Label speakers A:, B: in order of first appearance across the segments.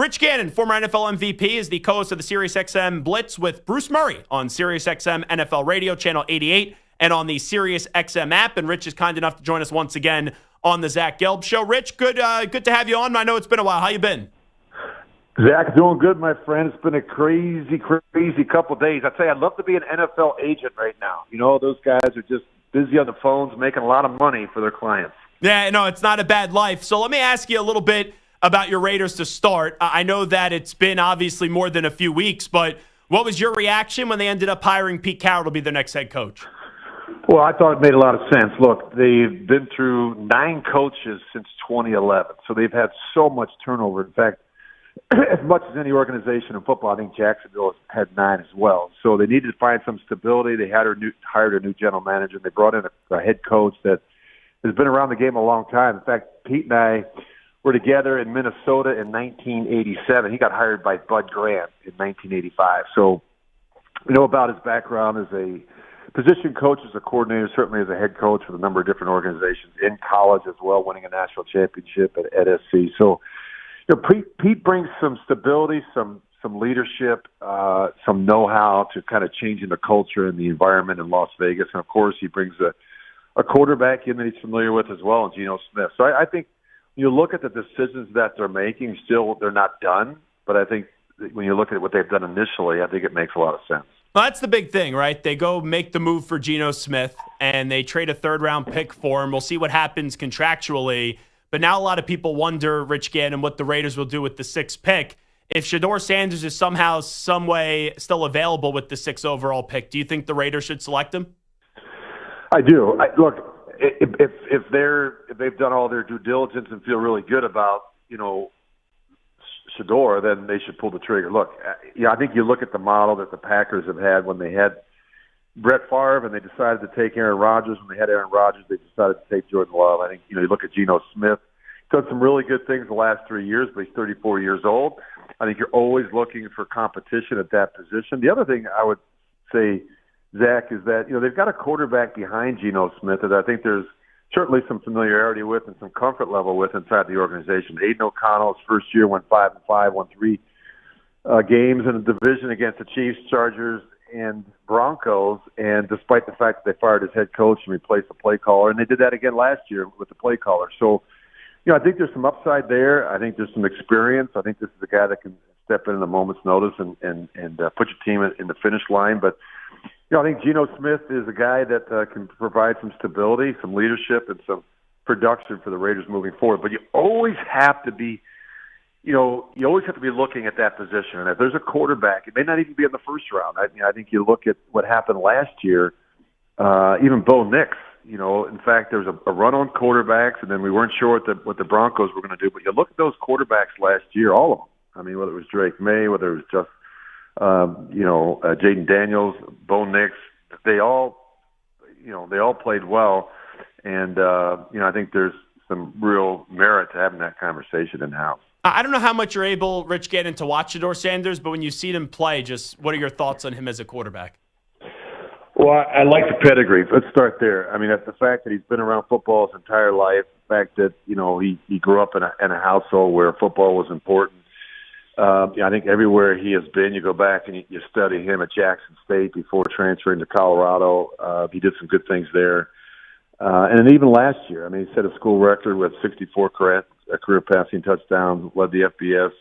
A: Rich Gannon, former NFL MVP, is the co-host of the SiriusXM Blitz with Bruce Murray on SiriusXM NFL Radio, Channel 88, and on the SiriusXM app. And Rich is kind enough to join us once again on the Zach Gelb Show. Rich, good to have you on. I know it's been a while. How you been?
B: Zach, doing good, my friend. It's been a crazy couple of days. I tell you, I'd love to be an NFL agent right now. You know, those guys are just busy on the phones making a lot of money for their clients.
A: Yeah, no, it's not a bad life. So let me ask you a little bit about your Raiders to start. I know that it's been obviously more than a few weeks, but what was your reaction when they ended up hiring Pete Carroll to be their next head coach?
B: Well, I thought it made a lot of sense. Look, they've been through 9 coaches since 2011, so they've had so much turnover. In fact, as much as any organization in football, I think Jacksonville has had 9 as well. So they needed to find some stability. They hired a new general manager, and they brought in a head coach that has been around the game a long time. In fact, Pete and I were together in Minnesota in 1987. He got hired by Bud Grant in 1985. So we know about his background as a position coach, as a coordinator, certainly as a head coach with a number of different organizations in college as well, winning a national championship at SC. So, you know, Pete brings some stability, some leadership, some know-how to kind of changing the culture and the environment in Las Vegas. And, of course, he brings a quarterback in that he's familiar with as well, and Geno Smith. So I think you look at the decisions that they're making, still they're not done. But I think when you look at what they've done initially, I think it makes a lot of sense.
A: Well, that's the big thing, right? They go make the move for Geno Smith, and they trade a third-round pick for him. We'll see what happens contractually. But now a lot of people wonder, Rich Gannon, what the Raiders will do with the 6th pick. If Shedeur Sanders is somehow, some way still available with the 6th overall pick, do you think the Raiders should select him?
B: I do. Look, if they've done all their due diligence and feel really good about, you know, Shedeur, then they should pull the trigger. Look, I think you look at the model that the Packers have had when they had Brett Favre and they decided to take Aaron Rodgers. When they had Aaron Rodgers, they decided to take Jordan Love. I think, you know, you look at Geno Smith, done some really good things the last 3 years, but he's 34 years old. I think you're always looking for competition at that position. The other thing I would say, Zach, is that, you know, they've got a quarterback behind Geno Smith that I think there's certainly some familiarity with and some comfort level with inside the organization. Aiden O'Connell's first year went 5-5, won 3 games in the division against the Chiefs, Chargers, and Broncos. And despite the fact that they fired his head coach and replaced the play caller, and they did that again last year with the play caller. So, you know, I think there's some upside there. I think there's some experience. I think this is a guy that can step in a moment's notice and put your team in the finish line. But you know, I think Geno Smith is a guy that can provide some stability, some leadership, and some production for the Raiders moving forward. But you always have to be, you know, looking at that position. And if there's a quarterback, it may not even be in the first round. I think you look at what happened last year, even Bo Nix. You know, in fact, there was a run on quarterbacks, and then we weren't sure what the Broncos were going to do. But you look at those quarterbacks last year, all of them. I mean, whether it was Drake May, whether it was just Jaden Daniels, Bo Nix, they all played well, and I think there's some real merit to having that conversation in house.
A: I don't know how much you're able, Rich, get into watch Shedeur Sanders, but when you see him play, just what are your thoughts on him as a quarterback?
B: Well, I like the pedigree. Let's start there. I mean, that's the fact that he's been around football his entire life. The fact that, you know, he grew up in a household where football was important. I think everywhere he has been, you go back and you study him at Jackson State before transferring to Colorado. He did some good things there. And then even last year, I mean, he set a school record with 64 career passing touchdowns, led the FBS.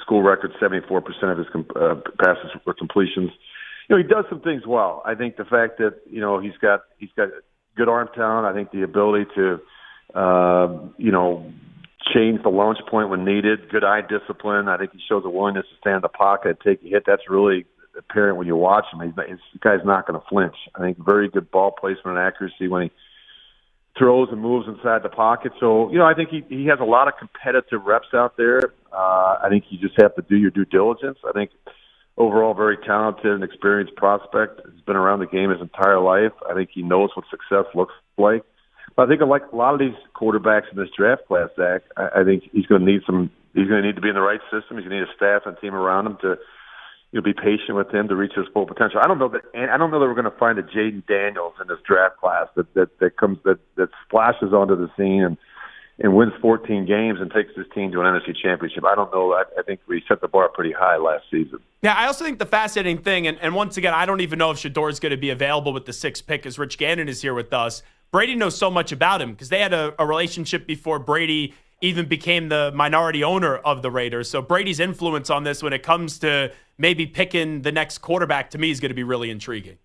B: School record, 74% of his passes were completions. You know, he does some things well. I think the fact that, you know, he's got good arm talent. I think the ability to, change the launch point when needed. Good eye discipline. I think he shows a willingness to stand in the pocket and take a hit. That's really apparent when you watch him. The guy's not going to flinch. I think very good ball placement and accuracy when he throws and moves inside the pocket. So, you know, I think he has a lot of competitive reps out there. I think you just have to do your due diligence. I think overall very talented and experienced prospect. He's been around the game his entire life. I think he knows what success looks like. But I think like a lot of these quarterbacks in this draft class, Zach, I think he's going to need to be in the right system. He's going to need a staff and team around him to, you know, be patient with him to reach his full potential. I don't know that we're going to find a Jaden Daniels in this draft class that splashes onto the scene and wins 14 games and takes his team to an NFC championship. I don't know. I think we set the bar pretty high last season.
A: Yeah, I also think the fascinating thing, and once again, I don't even know if Shedeur is going to be available with the 6th pick as Rich Gannon is here with us. Brady knows so much about him because they had a relationship before Brady even became the minority owner of the Raiders. So Brady's influence on this when it comes to maybe picking the next quarterback, to me, is going to be really intriguing.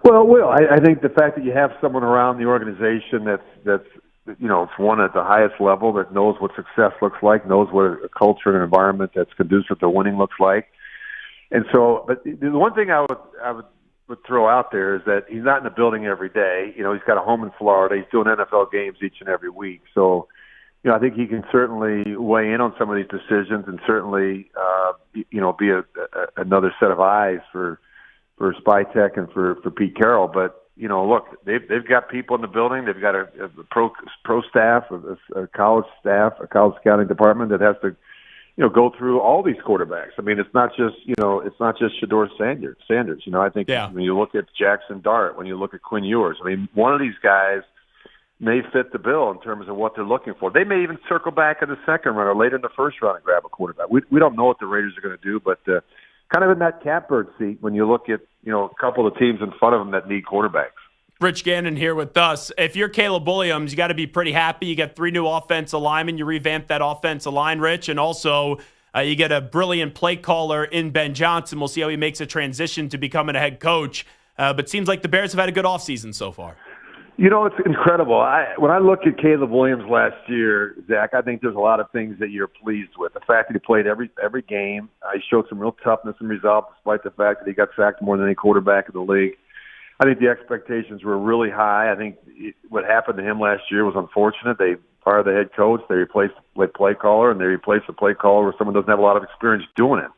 B: Well, Will, I think the fact that you have someone around the organization that's it's one at the highest level that knows what success looks like, knows what a culture and an environment that's conducive to winning looks like. And so, but the one thing I would throw out there is that he's not in the building every day. He's got a home in Florida. He's doing NFL games each and every week. So, I think he can certainly weigh in on some of these decisions and certainly, be another set of eyes for Spytech and for Pete Carroll. But, look, they've got people in the building. They've got a pro staff, a college staff, a college scouting department that has to, go through all these quarterbacks. I mean, it's not just Shedeur Sanders. I think when you look at Jackson Dart, when you look at Quinn Ewers, I mean, one of these guys may fit the bill in terms of what they're looking for. They may even circle back in the second round or later in the first round and grab a quarterback. We don't know what the Raiders are going to do, but kind of in that catbird seat when you look at, a couple of teams in front of them that need quarterbacks.
A: Rich Gannon here with us. If you're Caleb Williams, you got to be pretty happy. You got 3 new offensive linemen. You revamped that offensive line, Rich, and also you get a brilliant play caller in Ben Johnson. We'll see how he makes a transition to becoming a head coach. But seems like the Bears have had a good offseason so far.
B: It's incredible. When I look at Caleb Williams last year, Zach, I think there's a lot of things that you're pleased with. The fact that he played every game, he showed some real toughness and resolve despite the fact that he got sacked more than any quarterback in the league. I think the expectations were really high. I think what happened to him last year was unfortunate. They fired the head coach, they replaced the play caller, and they replaced the play caller with someone who doesn't have a lot of experience doing it.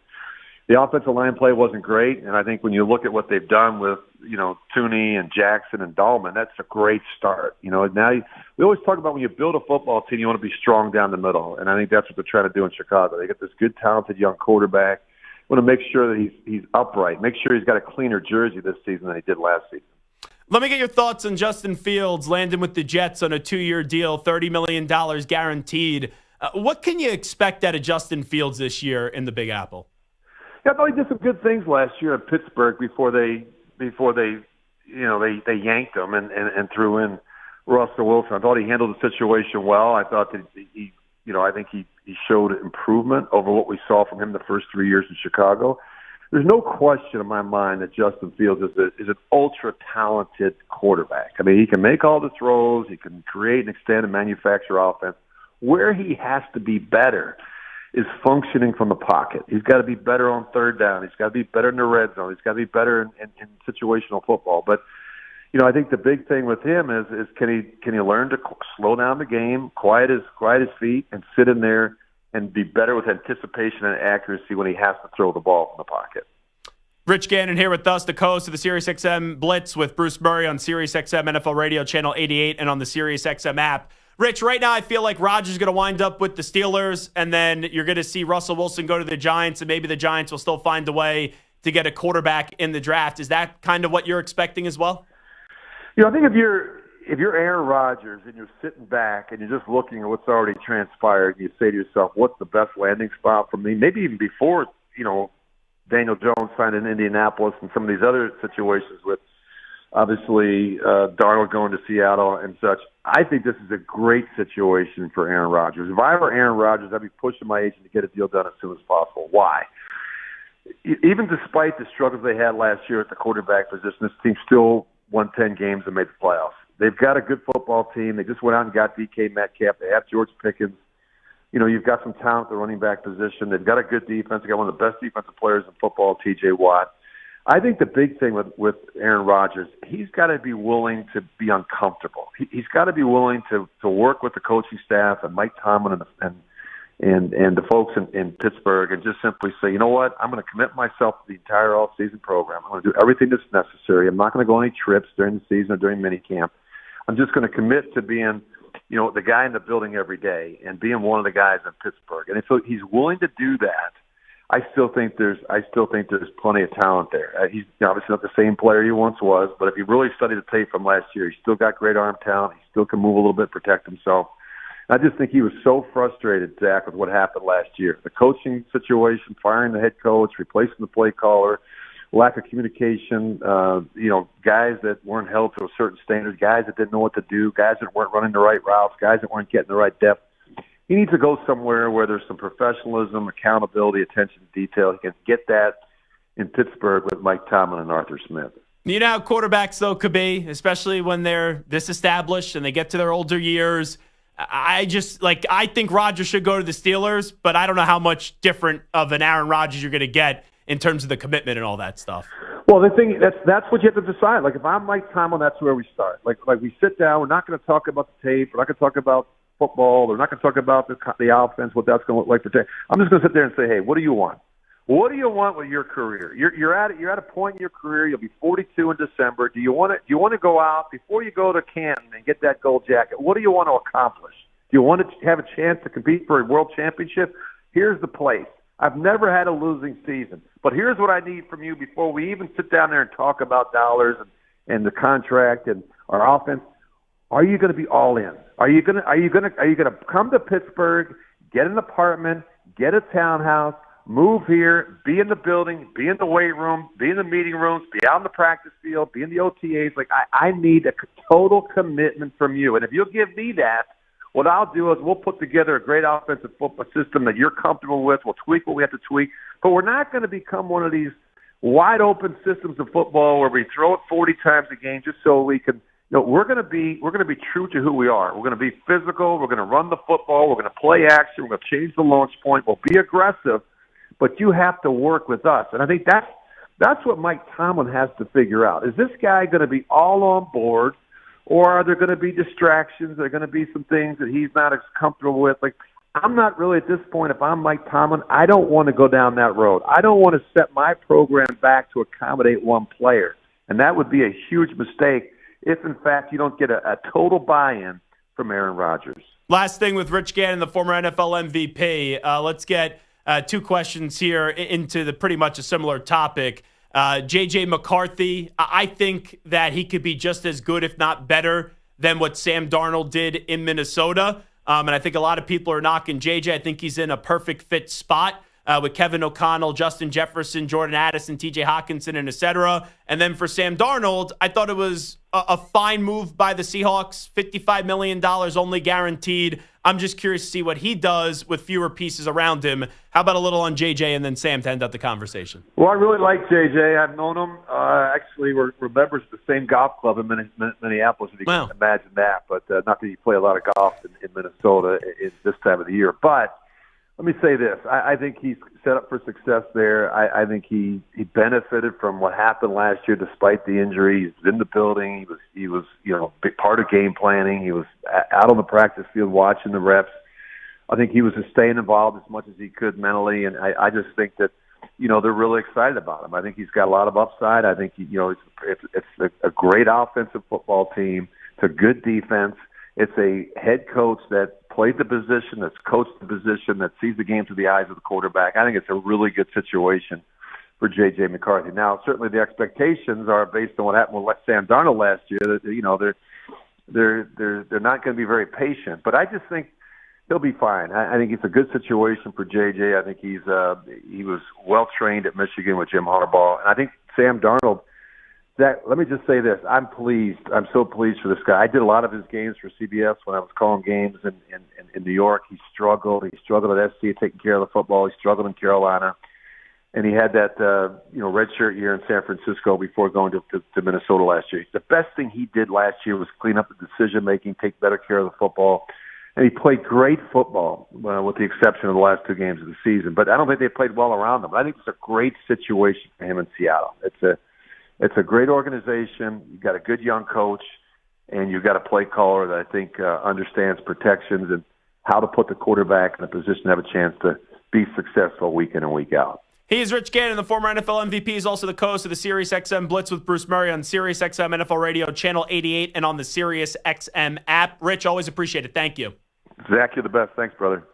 B: The offensive line play wasn't great, and I think when you look at what they've done with, Tooney and Jackson and Dahlman, that's a great start. Now we always talk about when you build a football team, you want to be strong down the middle, and I think that's what they're trying to do in Chicago. They got this good, talented young quarterback. Want to make sure that he's upright, make sure he's got a cleaner jersey this season than he did last season.
A: Let me get your thoughts on Justin Fields landing with the Jets on a 2-year deal, $30 million guaranteed. What can you expect out of Justin Fields this year in the Big Apple?
B: Yeah, I thought he did some good things last year in Pittsburgh before they yanked him and threw in Russell Wilson. I thought he handled the situation well. I thought that I think he showed improvement over what we saw from him the first 3 years in Chicago. There's no question in my mind that Justin Fields is an ultra-talented quarterback. I mean, he can make all the throws. He can create and extend and manufacture offense. Where he has to be better is functioning from the pocket. He's got to be better on third down. He's got to be better in the red zone. He's got to be better in situational football. But I think the big thing with him is can he learn to slow down the game, quiet his feet, and sit in there and be better with anticipation and accuracy when he has to throw the ball from the pocket.
A: Rich Gannon here with us, the co-host of the SiriusXM Blitz with Bruce Murray on SiriusXM NFL Radio Channel 88 and on the SiriusXM app. Rich, right now I feel like Rodgers is going to wind up with the Steelers, and then you're going to see Russell Wilson go to the Giants, and maybe the Giants will still find a way to get a quarterback in the draft. Is that kind of what you're expecting as well?
B: I think if you're Aaron Rodgers and you're sitting back and you're just looking at what's already transpired, and you say to yourself, what's the best landing spot for me? Maybe even before, Daniel Jones signed in Indianapolis and some of these other situations with obviously Darnold going to Seattle and such. I think this is a great situation for Aaron Rodgers. If I were Aaron Rodgers, I'd be pushing my agent to get a deal done as soon as possible. Why? Even despite the struggles they had last year at the quarterback position, this team still won 10 games and made the playoffs. They've got a good football team. They just went out and got DK Metcalf. They have George Pickens. You've got some talent at the running back position. They've got a good defense. They've got one of the best defensive players in football, T.J. Watt. I think the big thing with Aaron Rodgers, he's got to be willing to be uncomfortable. He's got to be willing to work with the coaching staff and Mike Tomlin and the folks in Pittsburgh and just simply say, you know what, I'm going to commit myself to the entire off-season program. I'm going to do everything that's necessary. I'm not going to go on any trips during the season or during minicamp. I'm just going to commit to being, the guy in the building every day and being one of the guys in Pittsburgh. And if he's willing to do that, I still think there's plenty of talent there. He's obviously not the same player he once was, but if you really study the tape from last year, he's still got great arm talent. He still can move a little bit, protect himself. I just think he was so frustrated, Zach, with what happened last year. The coaching situation, firing the head coach, replacing the play caller, lack of communication, guys that weren't held to a certain standard, guys that didn't know what to do, guys that weren't running the right routes, guys that weren't getting the right depth. He needs to go somewhere where there's some professionalism, accountability, attention to detail. He can get that in Pittsburgh with Mike Tomlin and Arthur Smith.
A: You know how quarterbacks, though, could be, especially when they're disestablished and they get to their older years. I think Rodgers should go to the Steelers, but I don't know how much different of an Aaron Rodgers you're going to get in terms of the commitment and all that stuff.
B: Well, the thing that's what you have to decide. Like, if I'm Mike Tomlin, that's where we start. Like we sit down. We're not going to talk about the tape. We're not going to talk about football. We're not going to talk about the offense, what that's going to look like for today. I'm just going to sit there and say, hey, what do you want? What do you want with your career? You're at a point in your career. You'll be 42 in December. Do you want to go out before you go to Canton and get that gold jacket? What do you want to accomplish? Do you want to have a chance to compete for a world championship? Here's the place. I've never had a losing season, but here's what I need from you before we even sit down there and talk about dollars and the contract and our offense. Are you going to be all in? Are you going to come to Pittsburgh, get an apartment, get a townhouse, move here, be in the building, be in the weight room, be in the meeting rooms, be out in the practice field, be in the OTAs? Like, I need a total commitment from you. And if you'll give me that, what I'll do is we'll put together a great offensive football system that you're comfortable with. We'll tweak what we have to tweak. But we're not going to become one of these wide-open systems of football where we throw it 40 times a game just so we can – we're going to be true to who we are. We're going to be physical. We're going to run the football. We're going to play action. We're going to change the launch point. We'll be aggressive. But you have to work with us. And I think that's what Mike Tomlin has to figure out. Is this guy going to be all on board, or are there going to be distractions? Are there going to be some things that he's not as comfortable with? Like, I'm not really at this point, if I'm Mike Tomlin, I don't want to go down that road. I don't want to set my program back to accommodate one player. And that would be a huge mistake if, in fact, you don't get a total buy-in from Aaron Rodgers.
A: Last thing with Rich Gannon, the former NFL MVP. Let's get two questions here into the pretty much a similar topic. J.J. McCarthy, I think that he could be just as good, if not better, than what Sam Darnold did in Minnesota. And I think a lot of people are knocking J.J. I think he's in a perfect fit spot with Kevin O'Connell, Justin Jefferson, Jordan Addison, T.J. Hawkinson, and et cetera. And then for Sam Darnold, I thought it was a fine move by the Seahawks, $55 million only guaranteed. I'm just curious to see what he does with fewer pieces around him. How about a little on JJ and then Sam to end up the conversation?
B: Well, I really like JJ. I've known him. Actually, we're members of the same golf club in Minneapolis, if you can imagine that. But not that you play a lot of golf in Minnesota in this time of the year. But let me say this. I think he's set up for success there. I think he benefited from what happened last year despite the injury. He's in the building. He was a big part of game planning. He was out on the practice field watching the reps. I think he was just staying involved as much as he could mentally, and I just think that they're really excited about him. I think he's got a lot of upside. I think it's a great offensive football team. It's a good defense. It's a head coach that played the position, that's coached the position, that sees the game through the eyes of the quarterback. I think it's a really good situation for J.J. McCarthy. Now, certainly the expectations are based on what happened with Sam Darnold last year. That they're not going to be very patient, but I just think he'll be fine. I think it's a good situation for J.J. I think he was well trained at Michigan with Jim Harbaugh, and I think Sam Darnold. Zach, let me just say this. I'm pleased. I'm so pleased for this guy. I did a lot of his games for CBS when I was calling games in New York. He struggled. He struggled at SC taking care of the football. He struggled in Carolina. And he had that redshirt year in San Francisco before going to Minnesota last year. The best thing he did last year was clean up the decision-making, take better care of the football. And he played great football, with the exception of the last two games of the season. But I don't think they played well around him. I think it's a great situation for him in Seattle. It's a great organization. You've got a good young coach, and you've got a play caller that I think understands protections and how to put the quarterback in a position to have a chance to be successful week in and week out.
A: He is Rich Gannon, the former NFL MVP. He's also the co-host of the SiriusXM Blitz with Bruce Murray on SiriusXM NFL Radio, Channel 88, and on the SiriusXM app. Rich, always appreciate it. Thank you.
B: Zach, you're the best. Thanks, brother.